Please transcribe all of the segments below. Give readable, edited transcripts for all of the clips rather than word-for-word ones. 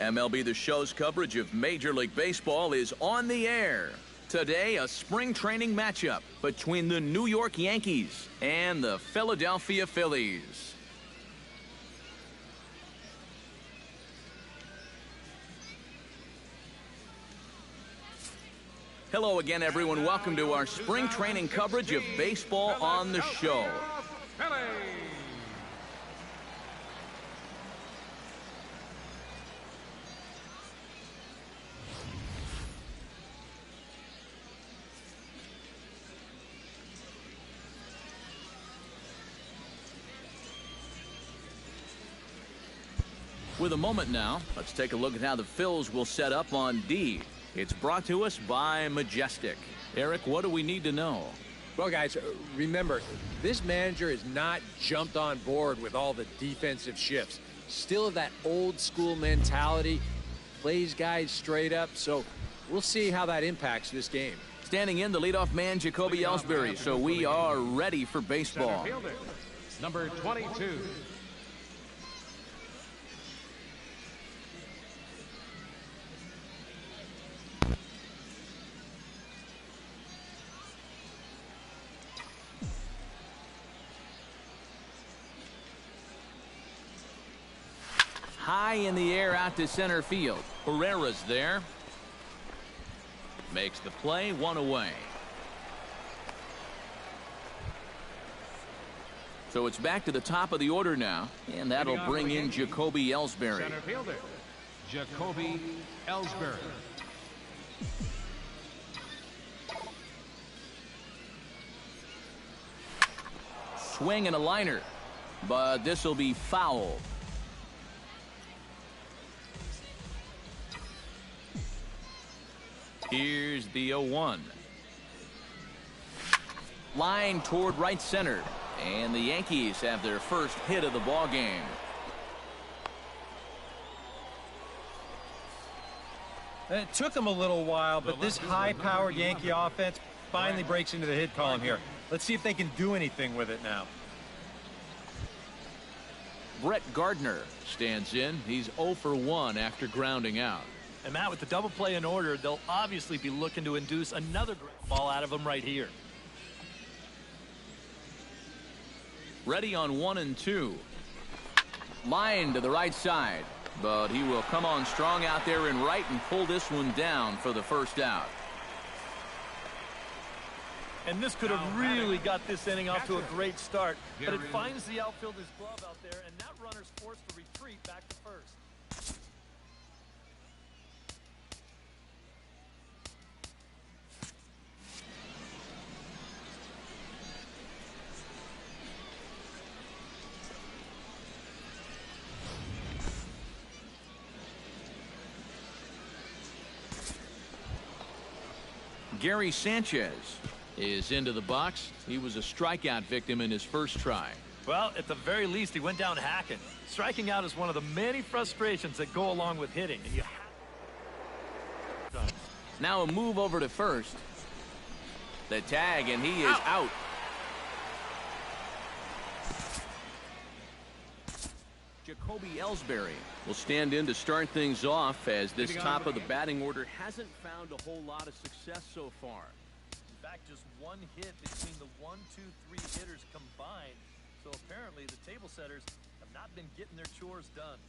MLB The Show's coverage of Major League Baseball is on the air. Today, a spring training matchup between the New York Yankees and the Philadelphia Phillies. Hello again, everyone. Welcome to our spring training coverage of Baseball on the Show. With a moment now, let's take a look at how the Phils will set up on D. It's brought to us by Majestic. Eric, what do we need to know? Well, guys, remember, this manager has not jumped on board with all the defensive shifts. Still that old school mentality, plays guys straight up, so we'll see how that impacts this game. Standing in, the leadoff man, Jacoby Ellsbury, so we are ready for baseball. Number 22. High in the air out to center field. Herrera's there. Makes the play, one away. So it's back to the top of the order now, and that'll bring in Jacoby Ellsbury. Center fielder, Jacoby Ellsbury. Swing and a liner, but this will be foul. Here's the 0-1. Line toward right center. And the Yankees have their first hit of the ball game. It took them a little while, but this high-powered Yankee offense finally breaks into the hit column here. Let's see if they can do anything with it now. Brett Gardner stands in. He's 0 for 1 after grounding out. And Matt, with the double play in order, they'll obviously be looking to induce another great ball out of him right here. Ready on 1 and 2. Line to the right side, but he will come on strong out there in right and pull this one down for the first out. And this could have really got this inning off to a great start, but it finds the outfielder's glove out there, and that runner's forced to retreat back to first. Gary Sanchez is into the box. He was a strikeout victim in his first try. Well, at the very least, he went down hacking. Striking out is one of the many frustrations that go along with hitting. And you have... Now a move over to first. The tag, and he is out. Jacoby Ellsbury will stand in to start things off, as this top of the batting order hasn't found a whole lot of success so far. In fact, just one hit between the 1, 2, 3 hitters combined. So apparently the table setters have not been getting their chores done.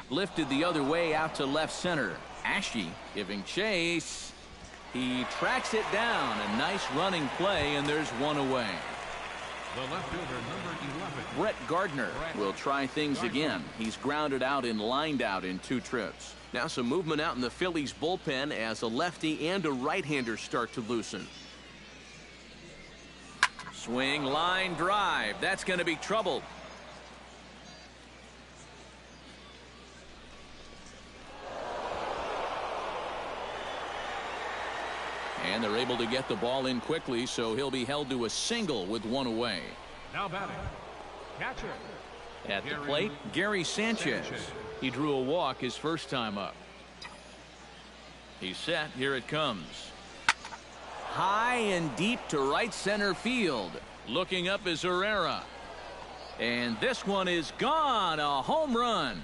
Lifted the other way out to left center. Ashe giving chase. He tracks it down. A nice running play, and there's one away. The left fielder, number 11. Brett Gardner will try things again. He's grounded out and lined out in 2 trips. Now some movement out in the Phillies bullpen as a lefty and a right-hander start to loosen. Swing, line, drive. That's going to be trouble. And able to get the ball in quickly, so he'll be held to a single with one away. Now batting, catcher. At the plate, Gary Sanchez. He drew a walk his first time up. He's set. Here it comes. High and deep to right center field. Looking up is Herrera. And this one is gone. A home run.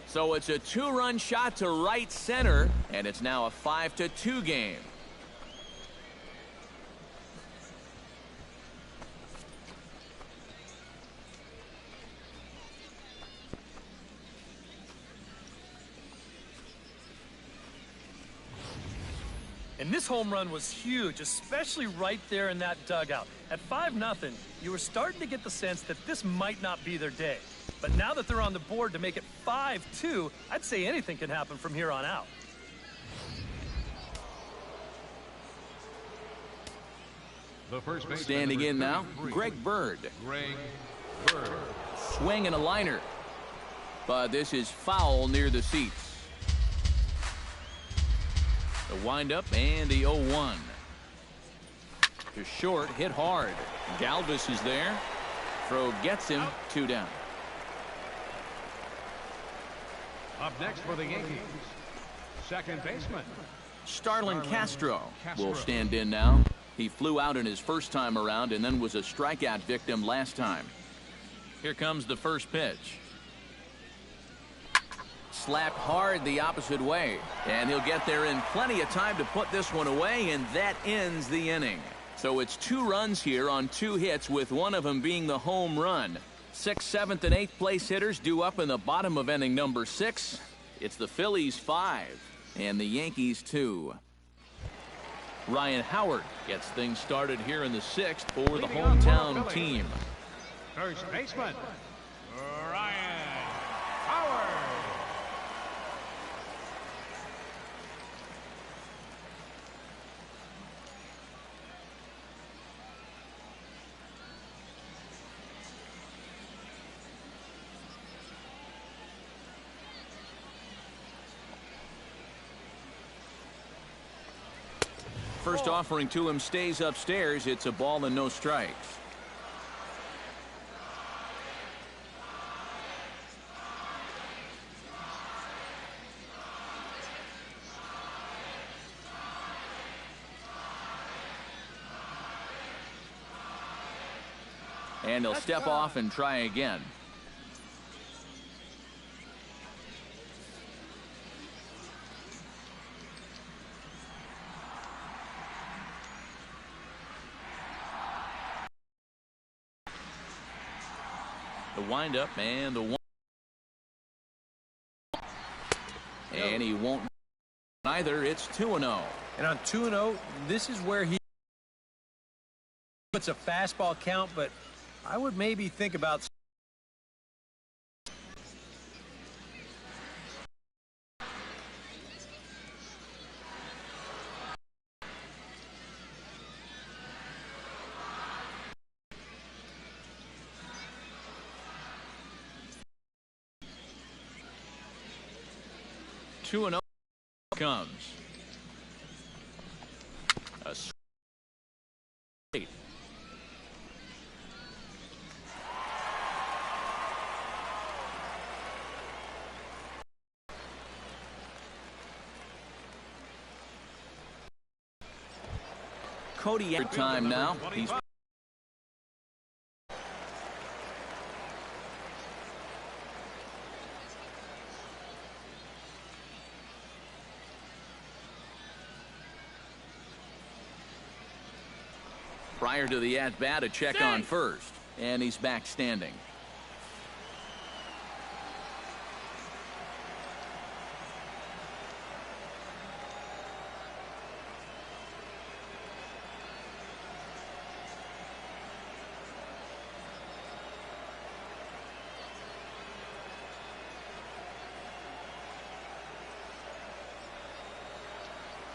So it's a two-run shot to right center, and it's now a 5-2 game. And this home run was huge, especially right there in that dugout. At 5-0, you were starting to get the sense that this might not be their day. But now that they're on the board to make it 5-2, I'd say anything can happen from here on out. The first baseman, Standing in now, 33, Greg Bird. Greg Bird. Swing and a liner. But this is foul near the seats. The windup and the 0-1. To short, hit hard. Galvis is there. Throw gets him. 2 down. Up next for the Yankees, second baseman. Starlin Castro will stand in now. He flew out in his first time around and then was a strikeout victim last time. Here comes the first pitch. Slapped hard the opposite way, and he'll get there in plenty of time to put this one away, and that ends the inning. So it's 2 runs here on 2 hits, with one of them being the home run. 6th, 7th, and 8th place hitters due up in the bottom of inning number 6. It's the Phillies 5 and the Yankees 2. Ryan Howard gets things started here in the 6th for the hometown team. First baseman, Ryan Howard. First offering to him stays upstairs. It's a ball and no strikes. And he'll step off and try again. The windup and the one. And he won't either. It's 2-0. And on 2-0, this is where he puts a fastball count, but I would maybe think about Two and 0 comes. A straight. Cody at time now. He's prior to the at-bat, a check on first, and he's back standing.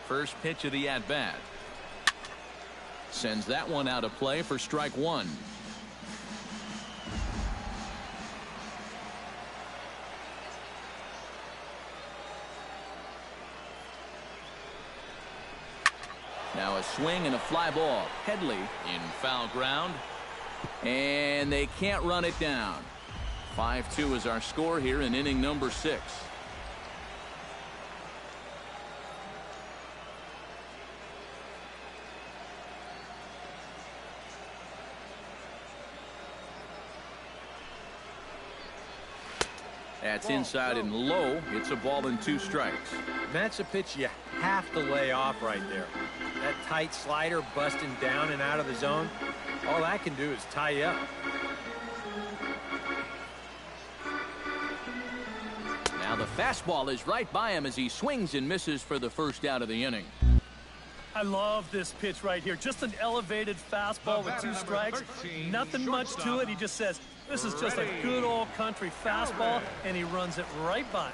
First pitch of the at-bat. Sends that one out of play for strike one. Now a swing and a fly ball. Headley in foul ground. And they can't run it down. 5-2 is our score here in inning number 6. That's inside and low. It's a ball and 2 strikes. That's a pitch you have to lay off right there. That tight slider busting down and out of the zone, all that can do is tie you up. Now the fastball is right by him as he swings and misses for the first out of the inning. I love this pitch right here. Just an elevated fastball with 2 strikes. Nothing much to it. He just says, this is just a good old country fastball, and he runs it right by him.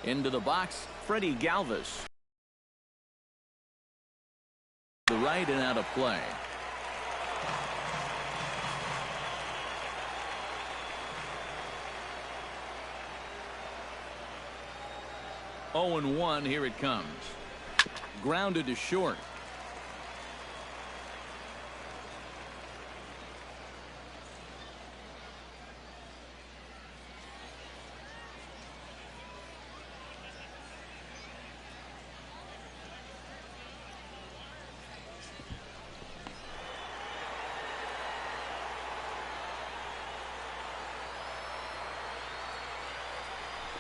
Into the box, Freddie Galvis. The right and out of play. Oh and 1, here it comes. Grounded to short.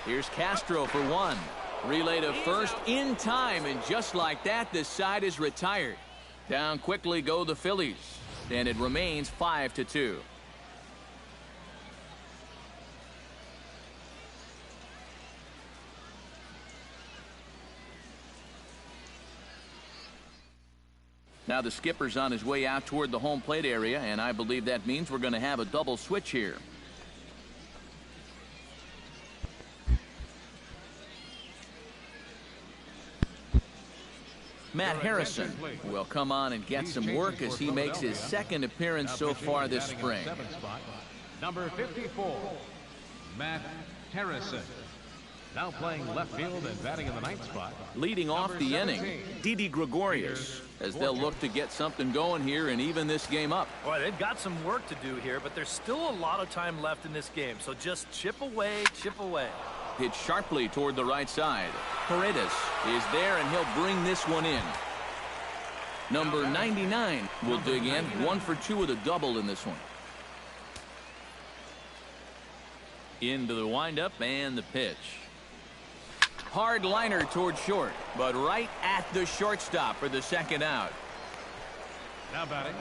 Here's Castro for 1. Relay to first in time, and just like that, this side is retired. Down quickly go the Phillies, and it remains 5-2. Now the skipper's on his way out toward the home plate area, and I believe that means we're going to have a double switch here. Matt Harrison will come on and get some work as he makes his second appearance so far this spring. Number 54, Matt Harrison. Now playing left field and batting in the 9th spot. Leading off the inning, Didi Gregorius, as they'll look to get something going here and even this game up. Boy, they've got some work to do here, but there's still a lot of time left in this game, so just chip away, chip away. Hit sharply toward the right side. Paredes is there, and he'll bring this one in. Number 99 will dig in. 1 for 2 with a double in this one. Into the windup and the pitch. Hard liner toward short, but right at the shortstop for the second out. Now batting,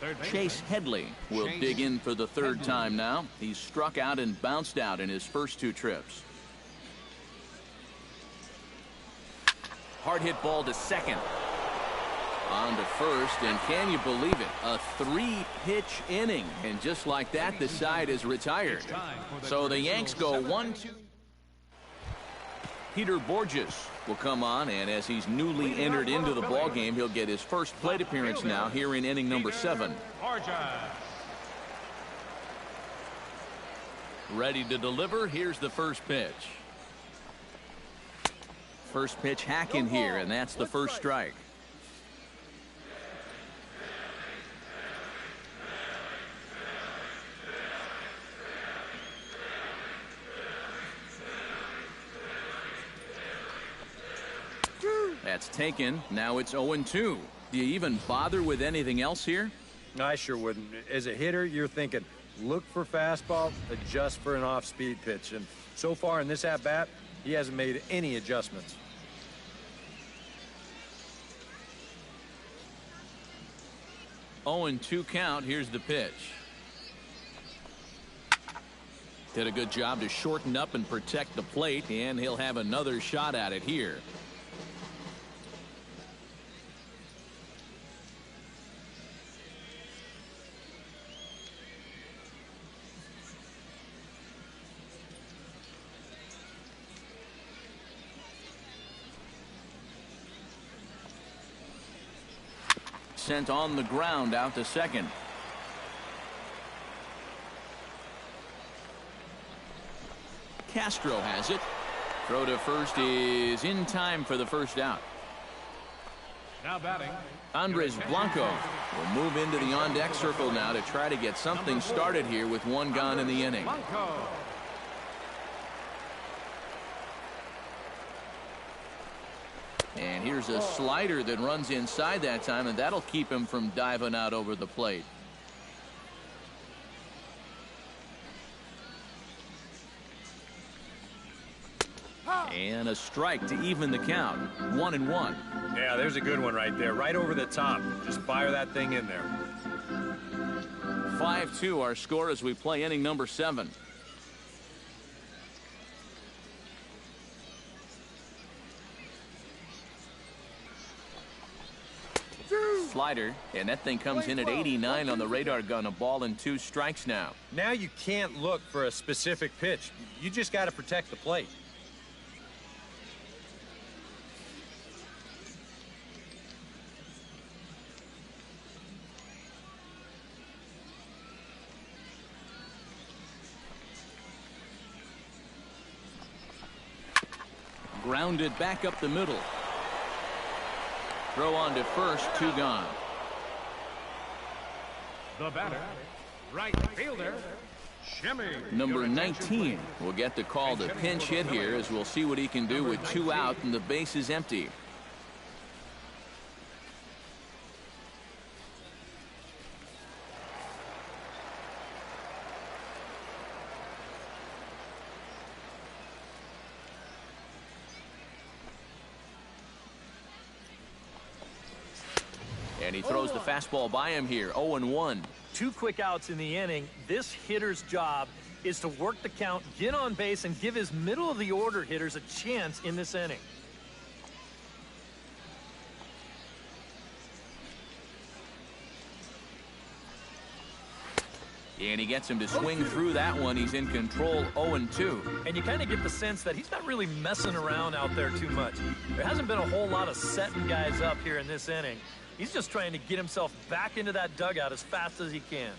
third baseman Chase Headley will dig in for the 3rd time now. He's struck out and bounced out in his first 2 trips. Hard hit ball to second. On to first, and can you believe it? A 3-pitch inning, and just like that, the side is retired. So the Yanks go 1-2. Peter Borges will come on, and as he's newly entered into the ballgame, he'll get his first plate appearance now here in inning number 7. Ready to deliver. Here's the first pitch. First pitch hack in here, and that's the first strike. That's taken. Now it's 0-2. Do you even bother with anything else here? I sure wouldn't. As a hitter, you're thinking, look for fastball, adjust for an off-speed pitch. And so far in this at-bat, he hasn't made any adjustments. Oh, 0-2 count. Here's the pitch. Did a good job to shorten up and protect the plate, and he'll have another shot at it here. sent on the ground out to second. Castro has it. Throw to first is in time for the first out. Now batting, Andres Blanco will move into the on-deck circle now to try to get something started here with one gone in the inning. Blanco. And here's a slider that runs inside that time, and that'll keep him from diving out over the plate. And a strike to even the count. 1-1. Yeah, there's a good one right there. Right over the top. Just fire that thing in there. 5-2 our score as we play inning number 7. Slider, and that thing comes in at 89 on the radar gun. A ball and 2 strikes now. Now you can't look for a specific pitch. You just got to protect the plate. Grounded back up the middle. Throw on to first, 2 gone. The batter, right fielder, Shimmy. Number 19 will get the call to pinch hit here, as we'll see what he can do with 2 out and the base is empty. And he throws the fastball by him here. 0-1. 2 quick outs in the inning. This hitter's job is to work the count, get on base, and give his middle of the order hitters a chance in this inning. And he gets him to swing through that one. He's in control. 0-2. And you kind of get the sense that he's not really messing around out there too much. There hasn't been a whole lot of setting guys up here in this inning. He's just trying to get himself back into that dugout as fast as he can.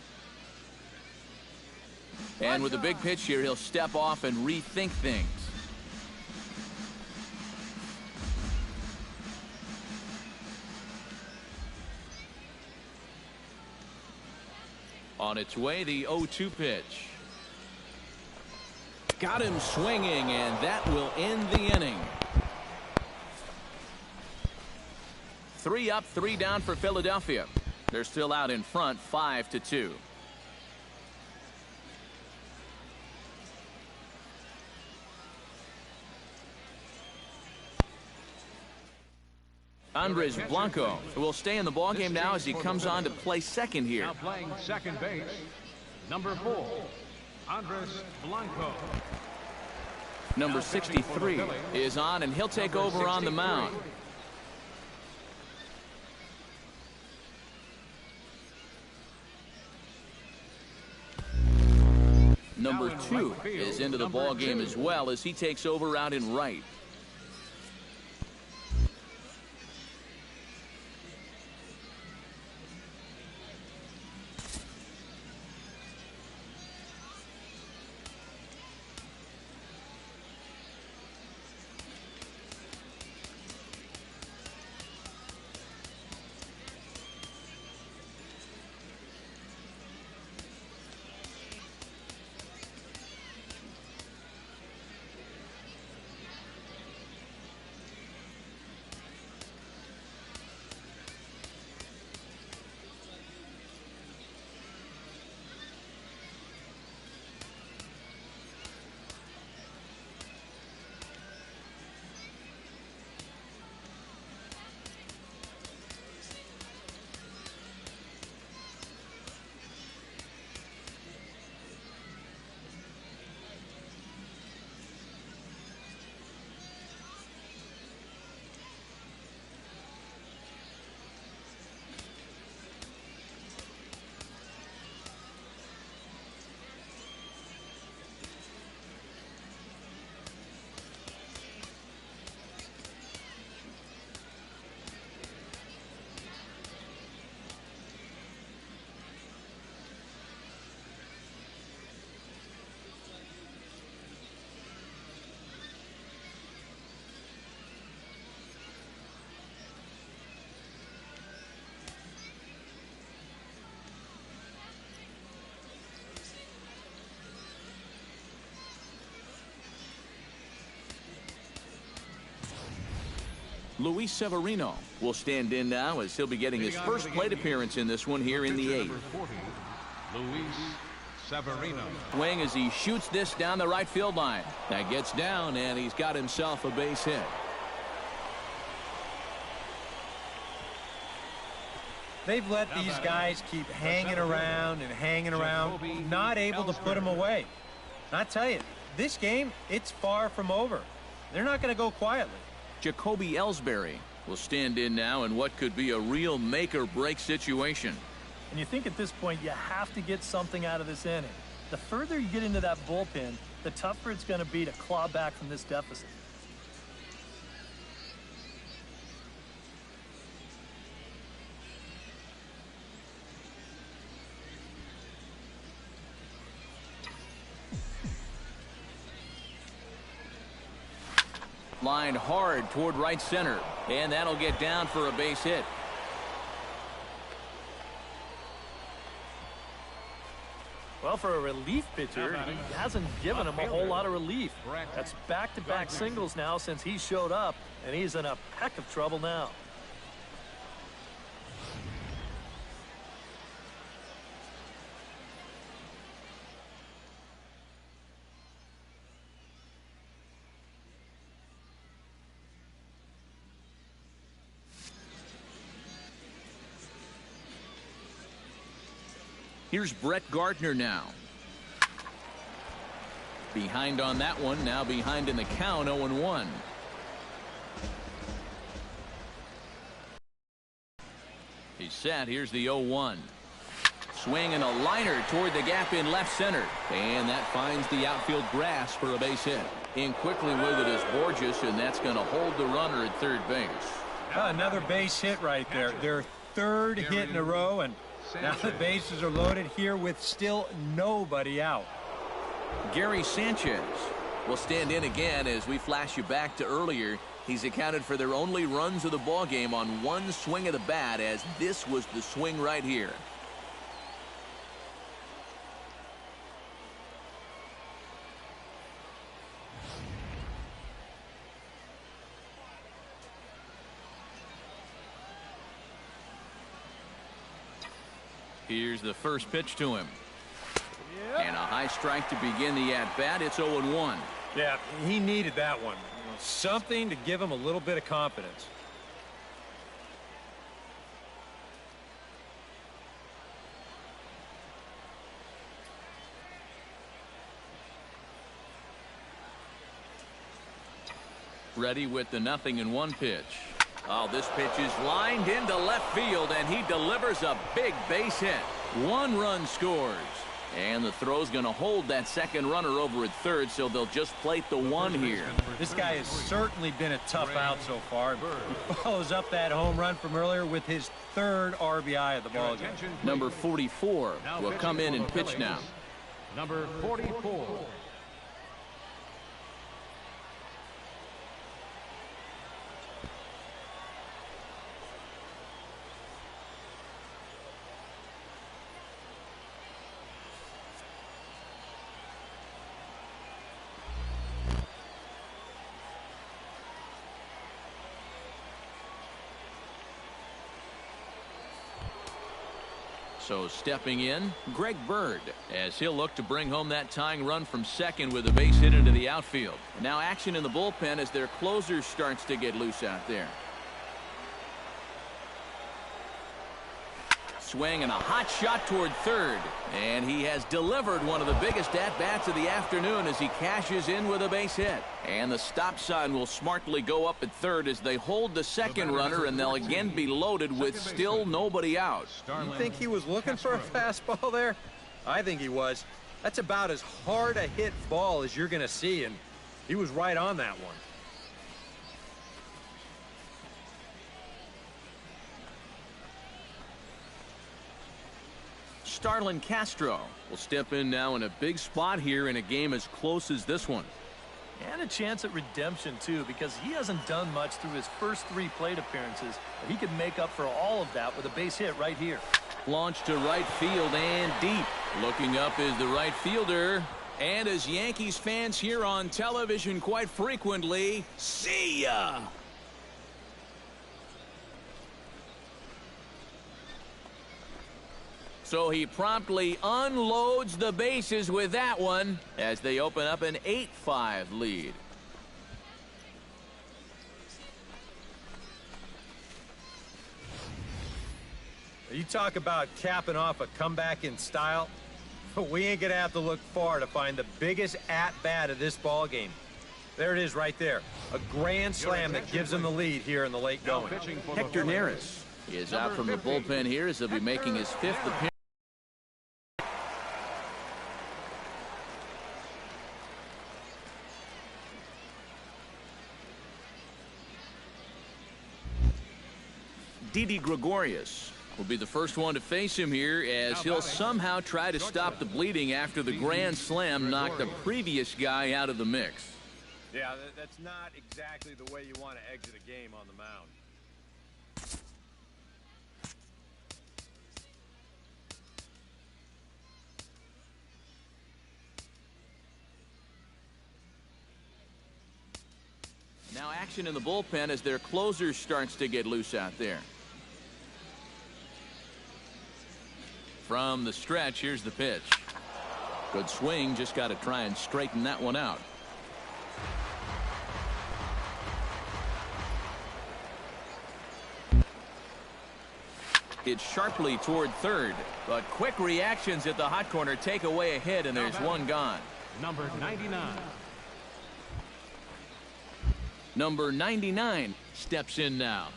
And with a big pitch here, he'll step off and rethink things. On its way, the 0-2 pitch. Got him swinging, and that will end the inning. 3 up, 3 down for Philadelphia. They're still out in front, 5-2. Andres Blanco will stay in the ballgame now as he comes on to play second here. Now playing second base, number 4, Andres Blanco. Number 63 is on, and he'll take over on the mound. Number 2 is into the ball game as well as he takes over out in right. Luis Severino will stand in now as he'll be getting his first plate appearance in this one here in the 8th. 40, Luis Severino. Swing as he shoots this down the right field line. That gets down, and he's got himself a base hit. They've let these guys keep hanging around and hanging around, not able to put them away. And I tell you, this game, it's far from over. They're not going to go quietly. Jacoby Ellsbury will stand in now in what could be a real make-or-break situation. And you think at this point you have to get something out of this inning. The further you get into that bullpen, the tougher it's going to be to claw back from this deficit. Lined hard toward right center, and that'll get down for a base hit. Well, for a relief pitcher, he hasn't given him a whole lot of relief. That's back-to-back singles now since he showed up, and he's in a peck of trouble now. Here's Brett Gardner now. Behind on that one, now behind in the count, 0-1. He's set. Here's the 0-1. Swing and a liner toward the gap in left center. And that finds the outfield grass for a base hit. In quickly with it is Borges, and that's going to hold the runner at third base. Another base hit right there. Their third hit in a row, and now the bases are loaded here with still nobody out. Gary Sanchez will stand in again as we flash you back to earlier. He's accounted for their only runs of the ball game on one swing of the bat, as this was the swing right here. Here's the first pitch to him. And a high strike to begin the at-bat. It's 0-1. Yeah, he needed that one. Something to give him a little bit of confidence. Ready with the 0-1 pitch. Oh, this pitch is lined into left field, and he delivers a big base hit. 1 run scores. And the throw's going to hold that second runner over at third, so they'll just plate the 1 here. This guy has certainly been a tough out so far. He follows up that home run from earlier with his 3rd RBI of the ballgame. Number 44 will come in and pitch now. Number 44. So stepping in, Greg Bird, as he'll look to bring home that tying run from second with a base hit into the outfield. Now action in the bullpen as their closer starts to get loose out there. Swing and a hot shot toward third. And he has delivered one of the biggest at-bats of the afternoon as he cashes in with a base hit. And the stop sign will smartly go up at third as they hold the second runner, and they'll again be loaded with still nobody out. You think he was looking for a fastball there? I think he was. That's about as hard a hit ball as you're going to see, and he was right on that one. Starlin Castro will step in now in a big spot here in a game as close as this one. And a chance at redemption, too, because he hasn't done much through his first 3 plate appearances. But he could make up for all of that with a base hit right here. Launched to right field and deep. Looking up is the right fielder. And as Yankees fans hear on television quite frequently, see ya! So he promptly unloads the bases with that one as they open up an 8-5 lead. You talk about capping off a comeback in style. We ain't gonna have to look far to find the biggest at-bat of this ball game. There it is right there. A grand slam that gives them the lead here in the late going. Hector Neris is out from the bullpen here as he'll be making his 5th appearance. Didi Gregorius will be the first one to face him here as he'll somehow try to stop the bleeding after the grand slam knocked the previous guy out of the mix. Yeah, that's not exactly the way you want to exit a game on the mound. Now action in the bullpen as their closer starts to get loose out there. From the stretch, here's the pitch. Good swing, just got to try and straighten that one out. It's sharply toward third, but quick reactions at the hot corner take away a hit, and there's one gone. Number 99. Number 99 steps in now.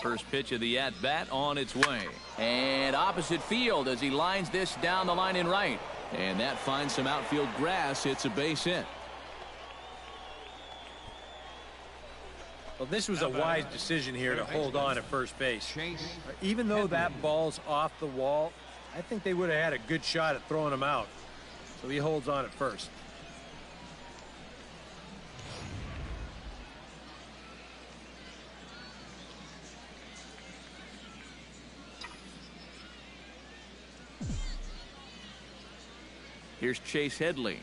First pitch of the at-bat on its way. And opposite field as he lines this down the line in right. And that finds some outfield grass. It's a base hit. Well, this was a wise decision here to hold on at first base. Even though that ball's off the wall, I think they would have had a good shot at throwing him out. So he holds on at first. Here's Chase Headley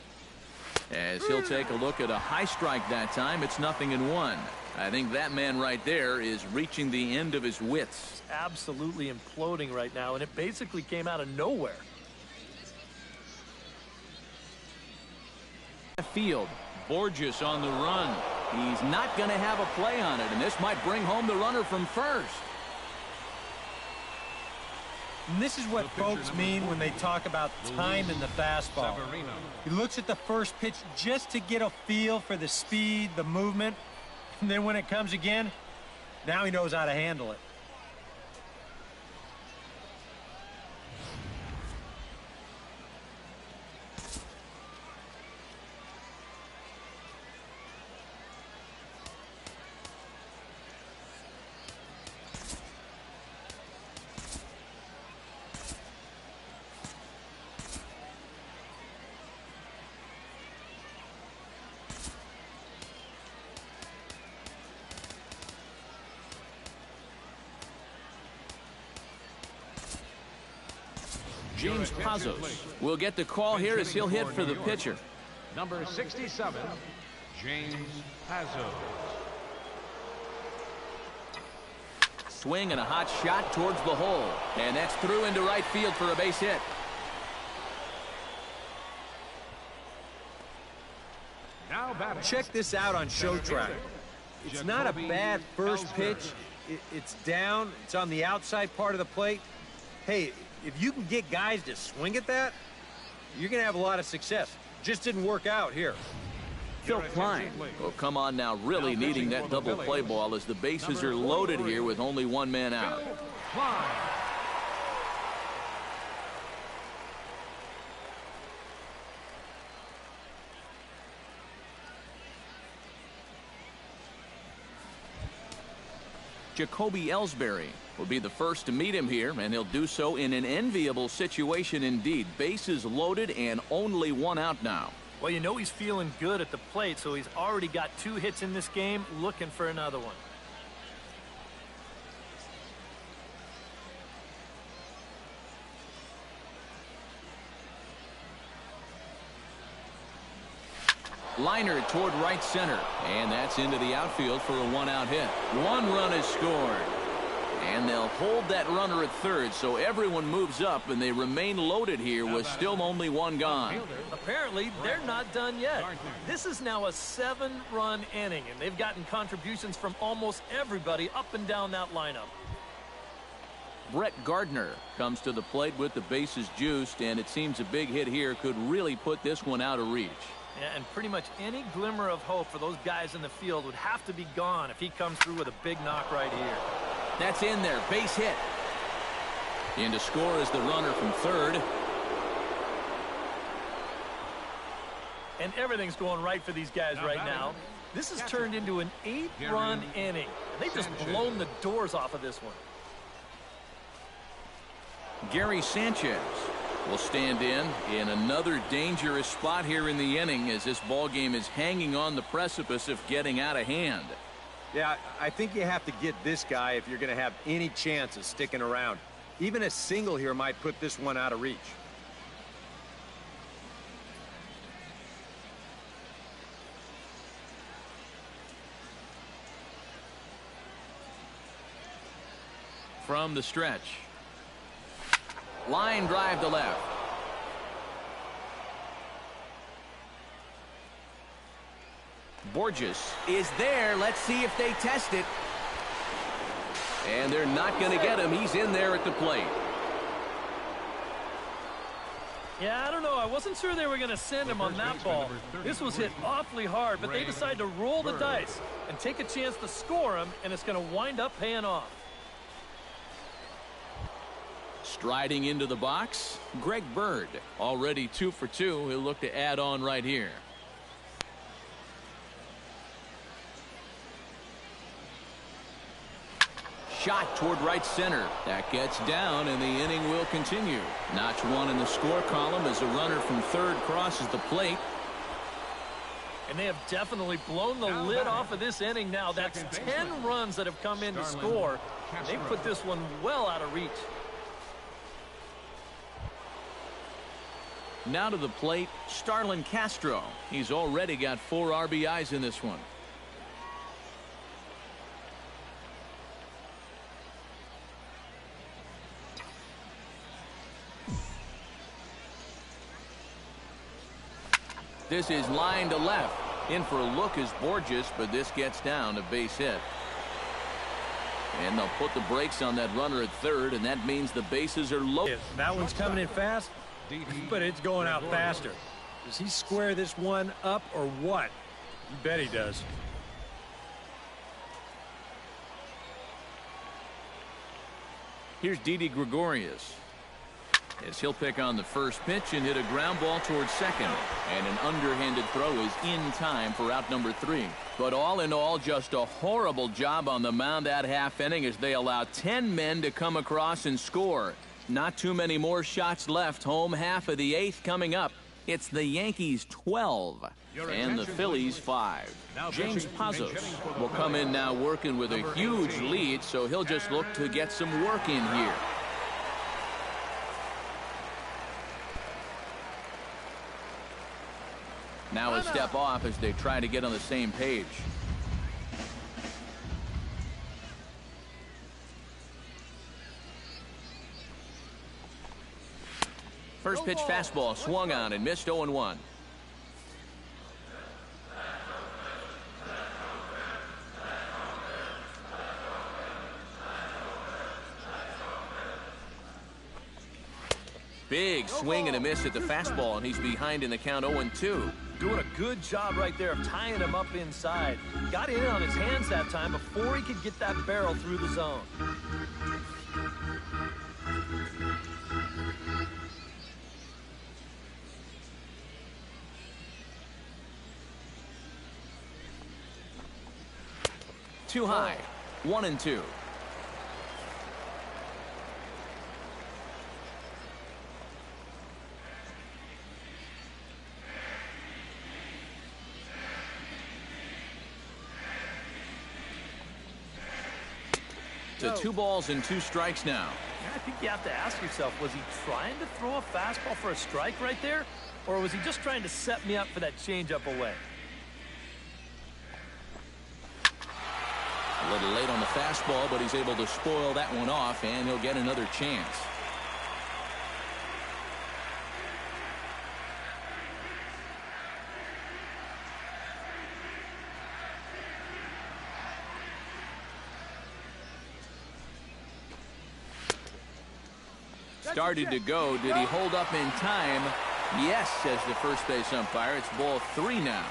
as he'll take a look at a high strike that time. It's 0-1. I think that man right there is reaching the end of his wits. Absolutely imploding right now, and it basically came out of nowhere. Field, Borges on the run. He's not going to have a play on it, and this might bring home the runner from first. And this is what folks mean when they talk about time in the fastball. He looks at the first pitch just to get a feel for the speed, the movement, and then when it comes again, now he knows how to handle it. James Pazos will get the call here as he'll hit for the pitcher. Number 67, James Pazos. Swing and a hot shot towards the hole. And that's through into right field for a base hit. Now batting. Check this out on Showtrack. It's not a bad first pitch. It's down. It's on the outside part of the plate. Hey, if you can get guys to swing at that, you're going to have a lot of success. Just didn't work out here. Phil Klein will come on now, really needing that double play ball as the bases are loaded here with only one man out. Jacoby Ellsbury will be the first to meet him here, and he'll do so in an enviable situation indeed. Bases loaded and only one out now. Well, you know he's feeling good at the plate, so he's already got 2 hits in this game, looking for another one. Liner toward right center. And that's into the outfield for a one-out hit. One run is scored. And they'll hold that runner at third, so everyone moves up, and they remain loaded here with still only one gone. Apparently, they're not done yet. This is now a 7-run inning, and they've gotten contributions from almost everybody up and down that lineup. Brett Gardner comes to the plate with the bases juiced, and it seems a big hit here could really put this one out of reach. Yeah, and pretty much any glimmer of hope for those guys in the field would have to be gone if he comes through with a big knock right here. That's in there. Base hit. In to score is the runner from third. And everything's going right for these guys right now. This has turned into an 8-run inning. They've just blown the doors off of this one. Gary Sanchez will stand in another dangerous spot here in the inning as this ball game is hanging on the precipice of getting out of hand. Yeah, I think you have to get this guy if you're going to have any chance of sticking around. Even a single here might put this one out of reach. From the stretch. Line drive to left. Borges is there. Let's see if they test it. And they're not going to get him. He's in there at the plate. Yeah, I don't know. I wasn't sure they were going to send him on that ball. This was hit awfully hard, but they decided to roll the dice and take a chance to score him, and it's going to wind up paying off. Striding into the box, Greg Bird. Already 2 for 2. He'll look to add on right here. Shot toward right center. That gets down, and the inning will continue. Notch one in the score column as a runner from third crosses the plate. And they have definitely blown the lid off of this inning now. That's 10 runs that have come in to score. They put this one well out of reach. Now to the plate, Starlin Castro. He's already got 4 RBIs in this one. This is line to left. In for a look is Borges, but this gets down a base hit. And they'll put the brakes on that runner at third, and that means the bases are low. That one's coming in fast, but it's going out faster. Does he square this one up or what? You bet he does. Here's Didi Gregorius, as he'll pick on the first pitch and hit a ground ball towards second. And an underhanded throw is in time for out number 3. But all in all, just a horrible job on the mound that half inning as they allow 10 men to come across and score. Not too many more shots left. Home half of the 8th coming up. It's the Yankees 12 and the Phillies 5. James Pazos will come in now working with a huge lead, so he'll just look to get some work in here. Now a step off as they try to get on the same page. First pitch fastball swung on and missed 0-1. Big swing and a miss at the fastball, and he's behind in the count 0-2. Doing a good job right there of tying him up inside. Got in on his hands that time before he could get that barrel through the zone. Too high. 1-2. To 2 balls and 2 strikes now. I think you have to ask yourself, was he trying to throw a fastball for a strike right there? Or was he just trying to set me up for that changeup away? A little late on the fastball, but he's able to spoil that one off, and he'll get another chance. Started to go. Did he hold up in time? Yes, says the first base umpire. It's ball 3 now.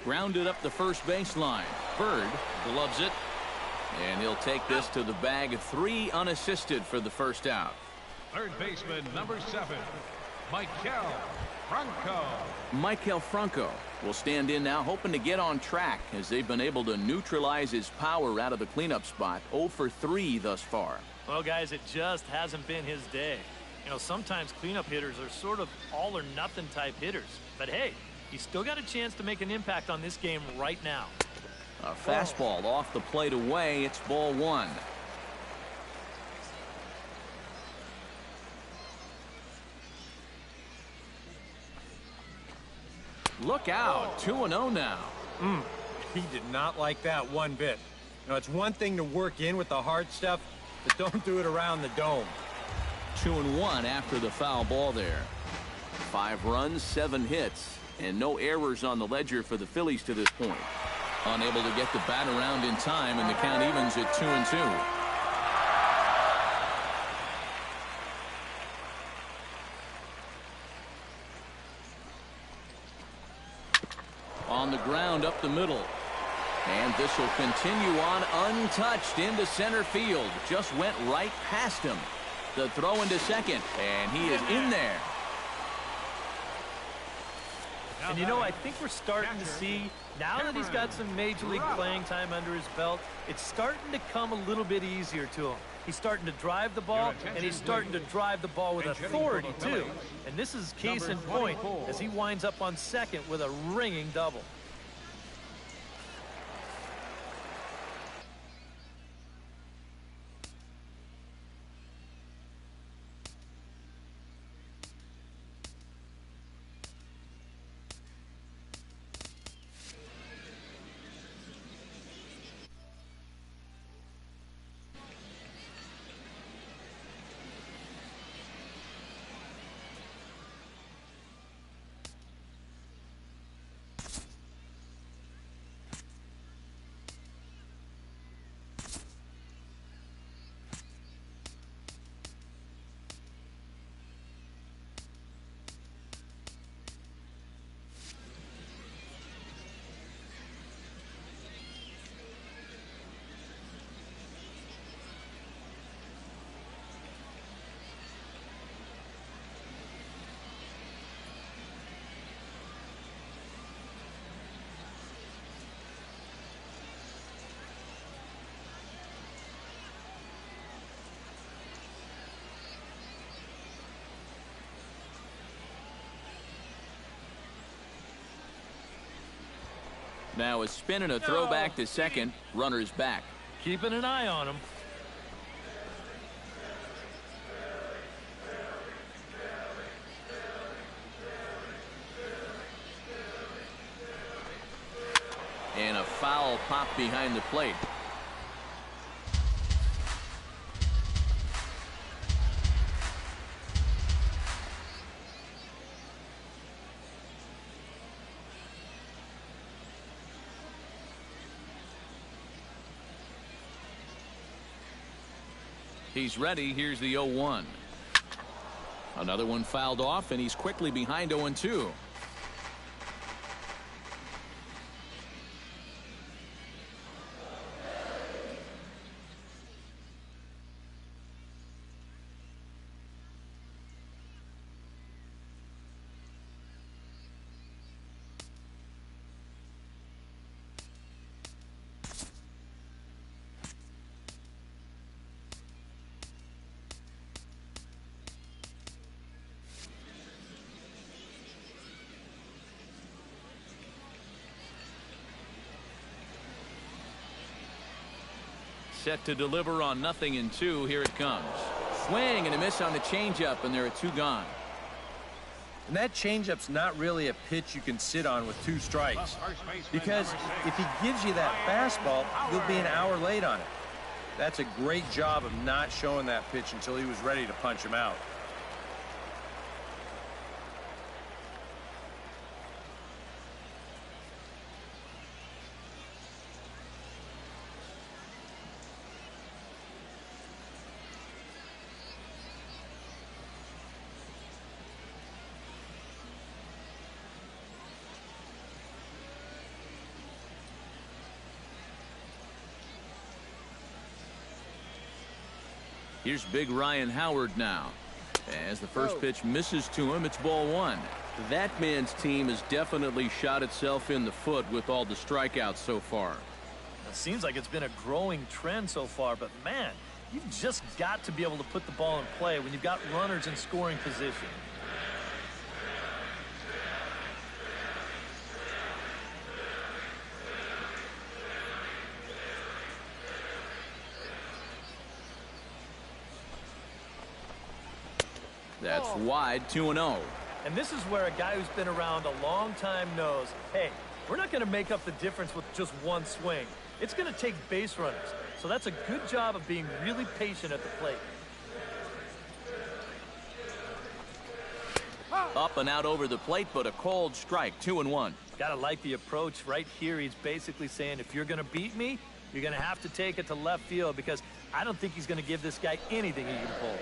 Grounded up the first baseline. Bird gloves it, and he'll take this to the bag. 3 unassisted for the first out. Third baseman, number 7, Maikel Franco. Maikel Franco will stand in now, hoping to get on track as they've been able to neutralize his power out of the cleanup spot. 0 for 3 thus far. Well, guys, it just hasn't been his day. You know, sometimes cleanup hitters are sort of all or nothing type hitters. But hey, he's still got a chance to make an impact on this game right now. A fastball off the plate away. It's ball 1. Look out. 2-0 now. He did not like that one bit. You know, it's one thing to work in with the hard stuff, but don't do it around the dome. 2-1 after the foul ball there. 5 runs, 7 hits, and no errors on the ledger for the Phillies to this point. Unable to get the bat around in time, and the count evens at 2-2. On the ground up the middle. And this will continue on untouched into center field. Just went right past him. The throw into second, and he is in there. And you know, I think we're starting to see, now that he's got some major league playing time under his belt, it's starting to come a little bit easier to him. He's starting to drive the ball, and he's starting to drive the ball with authority, too. And this is case in point as he winds up on second with a ringing double. Now a spin and a throw back to second. Runner's back. Keeping an eye on him. And a foul pop behind the plate. He's ready. Here's the 0-1. Another one fouled off, and he's quickly behind 0-2. Set to deliver on 0-2. Here it comes. Swing and a miss on the changeup, and there are 2 gone. And that changeup's not really a pitch you can sit on with 2 strikes. Because if he gives you that fastball, you'll be an hour late on it. That's a great job of not showing that pitch until he was ready to punch him out. Here's big Ryan Howard now. As the first pitch misses to him, it's ball 1. That man's team has definitely shot itself in the foot with all the strikeouts so far. It seems like it's been a growing trend so far, but man, you've just got to be able to put the ball in play when you've got runners in scoring position. That's wide, 2-0. And this is where a guy who's been around a long time knows, hey, we're not going to make up the difference with just one swing. It's going to take base runners. So that's a good job of being really patient at the plate. Up and out over the plate, but a cold strike, 2-1. Gotta like the approach right here. He's basically saying, if you're going to beat me, you're going to have to take it to left field, because I don't think he's going to give this guy anything he can pull.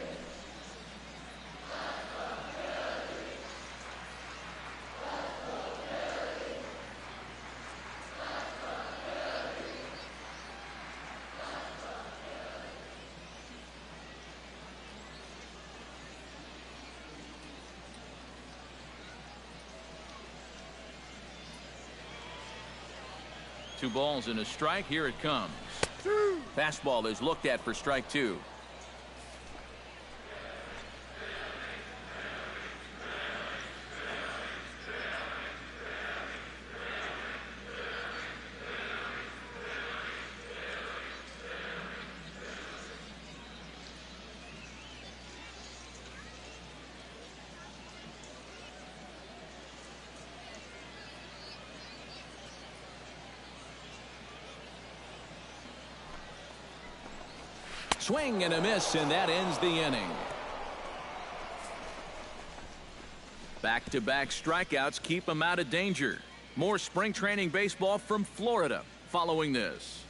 Two balls and a strike. Here it comes. Fastball is looked at for strike 2. Swing and a miss, and that ends the inning. Back-to-back strikeouts keep him out of danger. More spring training baseball from Florida following this.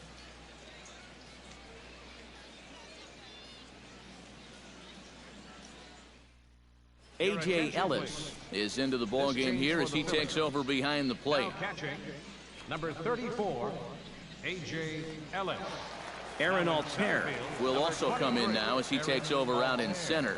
A.J. Ellis is into the ballgame here as he takes over behind the plate. Now catching, number 34, A.J. Ellis. Aaron Altair will also come in now as he takes over out in center.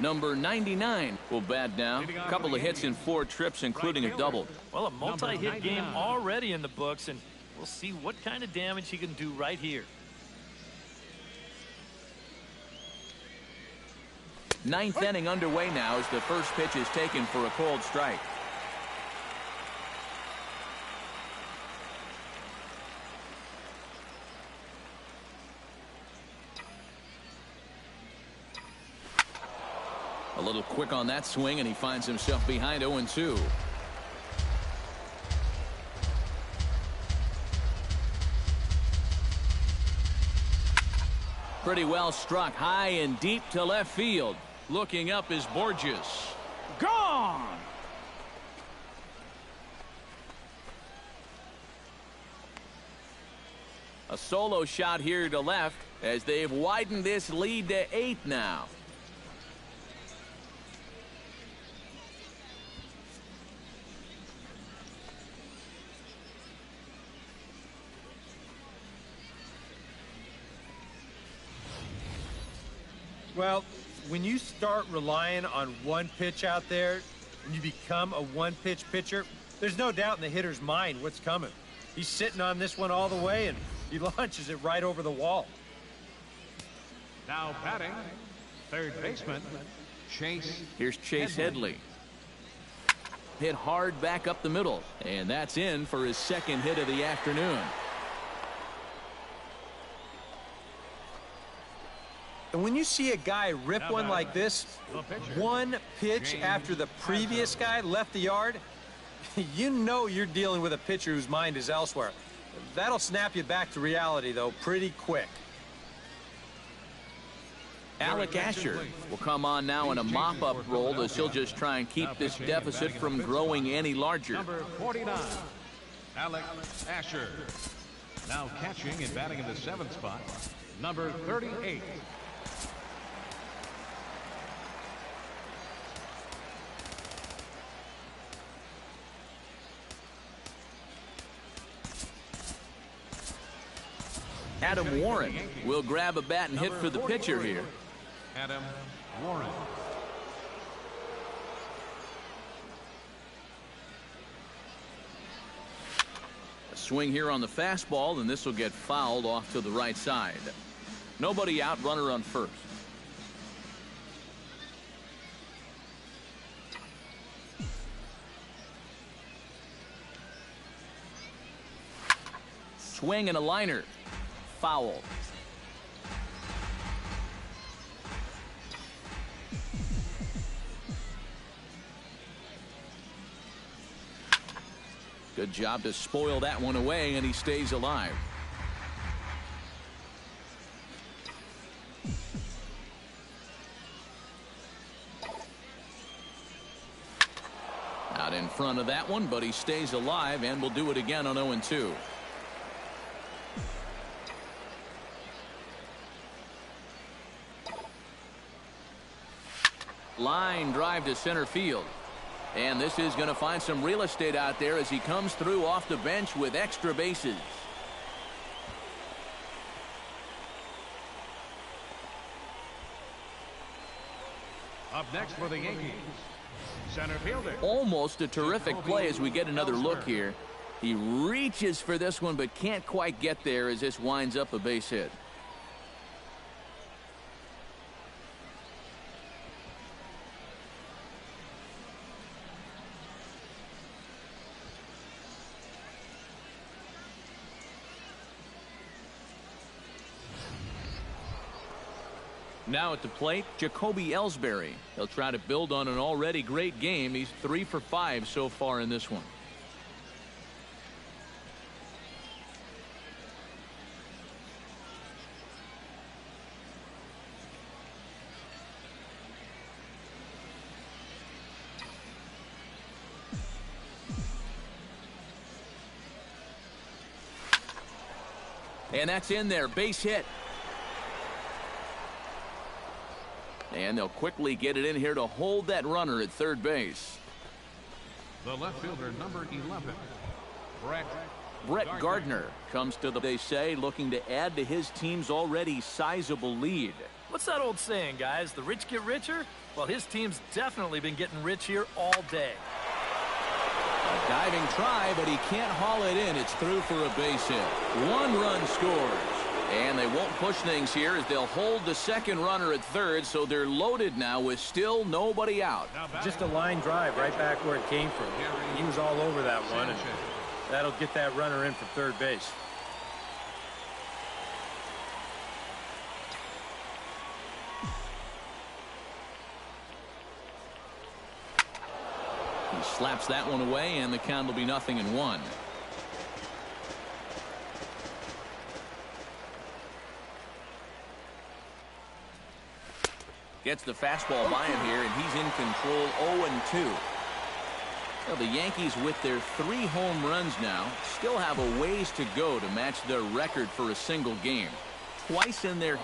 Number 99 will bat down. A couple of hits in 4 trips, including a double. Well, a multi-hit game already in the books, and we'll see what kind of damage he can do right here. 9th inning underway now as the first pitch is taken for a cold strike. A little quick on that swing, and he finds himself behind 0-2. Pretty well struck high and deep to left field. Looking up is Borges. Gone! A solo shot here to left as they've widened this lead to 8 now. Well, when you start relying on one pitch out there and you become a one-pitch pitcher, there's no doubt in the hitter's mind what's coming. He's sitting on this one all the way, and he launches it right over the wall. Now batting, third baseman, Chase. Here's Chase Headley. Hit hard back up the middle, and that's in for his second hit of the afternoon. And when you see a guy rip one like this, one pitch after the previous guy left the yard, you know you're dealing with a pitcher whose mind is elsewhere. That'll snap you back to reality, though, pretty quick. Alec Asher will come on now in a mop-up role as he'll just try and keep this deficit from growing any larger. Number 49, Alec Asher. Now catching and batting in the 7th spot, number 38. Adam Warren will grab a bat and hit for the pitcher here. Adam Warren. A swing here on the fastball, and this will get fouled off to the right side. Nobody out, runner on first. Swing and a liner. Foul. Good job to spoil that one away, and he stays alive. Out in front of that one, but he stays alive and will do it again on 0-2. Line drive to center field. And this is going to find some real estate out there as he comes through off the bench with extra bases. Up next for the Yankees, center fielder. Almost a terrific play as we get another look here. He reaches for this one but can't quite get there as this winds up a base hit. Now at the plate, Jacoby Ellsbury. He'll try to build on an already great game. He's 3 for 5 so far in this one. And that's in there, base hit. And they'll quickly get it in here to hold that runner at third base. The left fielder, number 11, Brett Gardner comes to the, they say, looking to add to his team's already sizable lead. What's that old saying, guys? The rich get richer? Well, his team's definitely been getting rich here all day. A diving try, but he can't haul it in. It's through for a base hit. 1 run scores. And they won't push things here as they'll hold the second runner at third, so they're loaded now with still nobody out. Just a line drive right back where it came from. He was all over that one, and that'll get that runner in for third base. He slaps that one away, and the count will be 0-1. Gets the fastball by him here, and he's in control. 0-2. Well, the Yankees, with their 3 home runs now, still have a ways to go to match their record for a single game. Twice in their history.